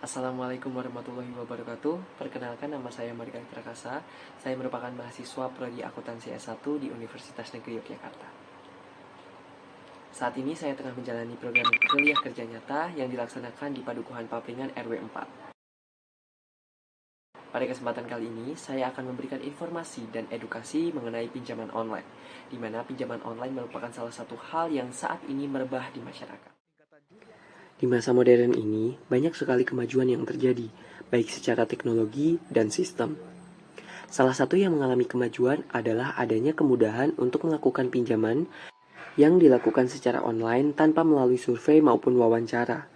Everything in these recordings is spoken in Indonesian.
Assalamualaikum warahmatullahi wabarakatuh. Perkenalkan, nama saya Marga Prakasa. Saya merupakan mahasiswa Prodi Akuntansi S1 di Universitas Negeri Yogyakarta. Saat ini saya tengah menjalani program kuliah kerja nyata yang dilaksanakan di Padukuhan Papringan RW 4. Pada kesempatan kali ini, saya akan memberikan informasi dan edukasi mengenai pinjaman online, di mana pinjaman online merupakan salah satu hal yang saat ini merebah di masyarakat. Di masa modern ini, banyak sekali kemajuan yang terjadi, baik secara teknologi dan sistem. Salah satu yang mengalami kemajuan adalah adanya kemudahan untuk melakukan pinjaman yang dilakukan secara online tanpa melalui survei maupun wawancara.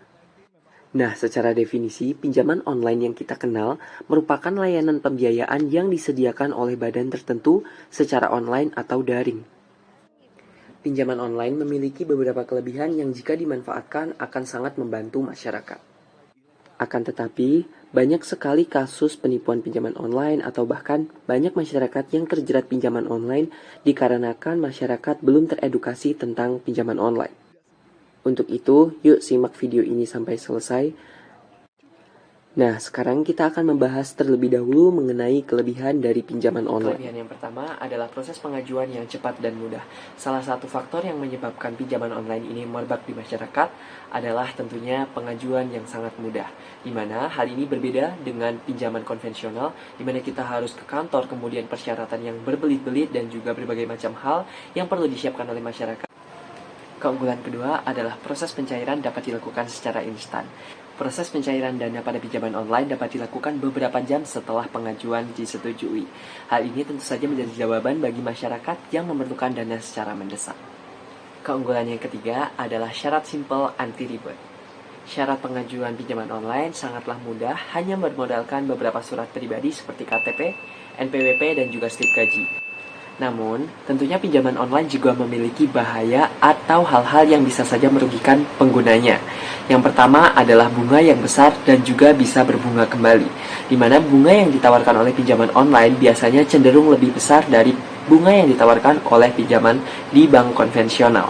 Nah, secara definisi, pinjaman online yang kita kenal merupakan layanan pembiayaan yang disediakan oleh badan tertentu secara online atau daring. Pinjaman online memiliki beberapa kelebihan yang jika dimanfaatkan akan sangat membantu masyarakat. Akan tetapi, banyak sekali kasus penipuan pinjaman online atau bahkan banyak masyarakat yang terjerat pinjaman online dikarenakan masyarakat belum teredukasi tentang pinjaman online. Untuk itu, yuk simak video ini sampai selesai. Nah, sekarang kita akan membahas terlebih dahulu mengenai kelebihan dari pinjaman online. Kelebihan yang pertama adalah proses pengajuan yang cepat dan mudah. Salah satu faktor yang menyebabkan pinjaman online ini merebak di masyarakat adalah tentunya pengajuan yang sangat mudah. Di mana hal ini berbeda dengan pinjaman konvensional, di mana kita harus ke kantor, kemudian persyaratan yang berbelit-belit dan juga berbagai macam hal yang perlu disiapkan oleh masyarakat. Keunggulan kedua adalah proses pencairan dapat dilakukan secara instan. Proses pencairan dana pada pinjaman online dapat dilakukan beberapa jam setelah pengajuan disetujui. Hal ini tentu saja menjadi jawaban bagi masyarakat yang memerlukan dana secara mendesak. Keunggulan yang ketiga adalah syarat simple anti ribet. Syarat pengajuan pinjaman online sangatlah mudah, hanya bermodalkan beberapa surat pribadi seperti KTP, NPWP, dan juga slip gaji. Namun, tentunya pinjaman online juga memiliki bahaya atau hal-hal yang bisa saja merugikan penggunanya. Yang pertama adalah bunga yang besar dan juga bisa berbunga kembali, di mana bunga yang ditawarkan oleh pinjaman online biasanya cenderung lebih besar dari bunga yang ditawarkan oleh pinjaman di bank konvensional.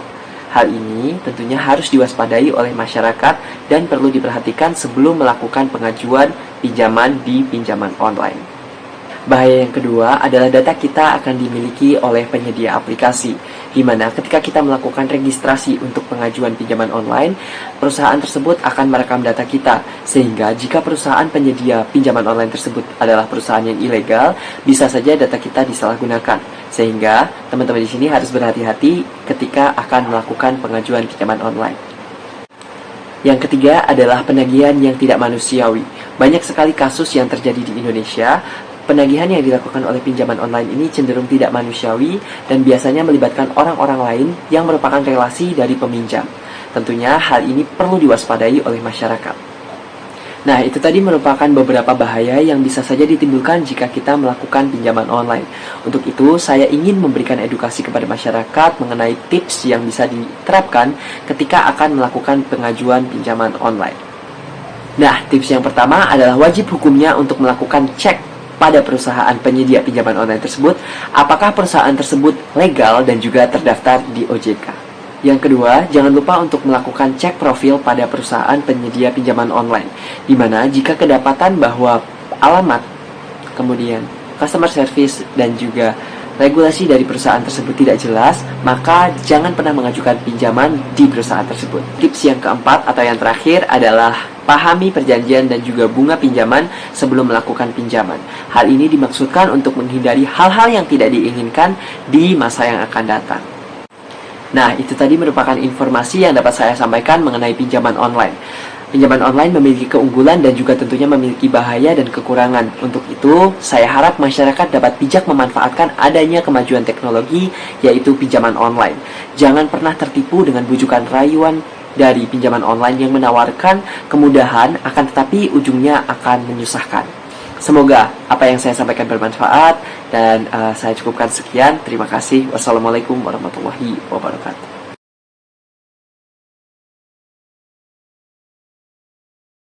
Hal ini tentunya harus diwaspadai oleh masyarakat dan perlu diperhatikan sebelum melakukan pengajuan pinjaman di pinjaman online. Bahaya yang kedua adalah data kita akan dimiliki oleh penyedia aplikasi, di mana ketika kita melakukan registrasi untuk pengajuan pinjaman online, perusahaan tersebut akan merekam data kita, sehingga jika perusahaan penyedia pinjaman online tersebut adalah perusahaan yang ilegal, bisa saja data kita disalahgunakan. Sehingga teman-teman di sini harus berhati-hati ketika akan melakukan pengajuan pinjaman online. Yang ketiga adalah penagihan yang tidak manusiawi. Banyak sekali kasus yang terjadi di Indonesia. Penagihan yang dilakukan oleh pinjaman online ini cenderung tidak manusiawi dan biasanya melibatkan orang-orang lain yang merupakan relasi dari peminjam. Tentunya hal ini perlu diwaspadai oleh masyarakat. Nah, itu tadi merupakan beberapa bahaya yang bisa saja ditimbulkan jika kita melakukan pinjaman online. Untuk itu, saya ingin memberikan edukasi kepada masyarakat mengenai tips yang bisa diterapkan ketika akan melakukan pengajuan pinjaman online. Nah, tips yang pertama adalah wajib hukumnya untuk melakukan cek pada perusahaan penyedia pinjaman online tersebut, apakah perusahaan tersebut legal dan juga terdaftar di OJK. Yang kedua, jangan lupa untuk melakukan cek profil pada perusahaan penyedia pinjaman online, di mana jika kedapatan bahwa alamat, kemudian customer service dan juga regulasi dari perusahaan tersebut tidak jelas, maka jangan pernah mengajukan pinjaman di perusahaan tersebut. Tips yang keempat atau yang terakhir adalah pahami perjanjian dan juga bunga pinjaman sebelum melakukan pinjaman. Hal ini dimaksudkan untuk menghindari hal-hal yang tidak diinginkan di masa yang akan datang. Nah, itu tadi merupakan informasi yang dapat saya sampaikan mengenai pinjaman online. Pinjaman online memiliki keunggulan dan juga tentunya memiliki bahaya dan kekurangan. Untuk itu, saya harap masyarakat dapat bijak memanfaatkan adanya kemajuan teknologi, yaitu pinjaman online. Jangan pernah tertipu dengan bujukan rayuan dari pinjaman online yang menawarkan kemudahan, akan tetapi ujungnya akan menyusahkan. Semoga apa yang saya sampaikan bermanfaat dan saya cukupkan sekian. Terima kasih. Wassalamualaikum warahmatullahi wabarakatuh.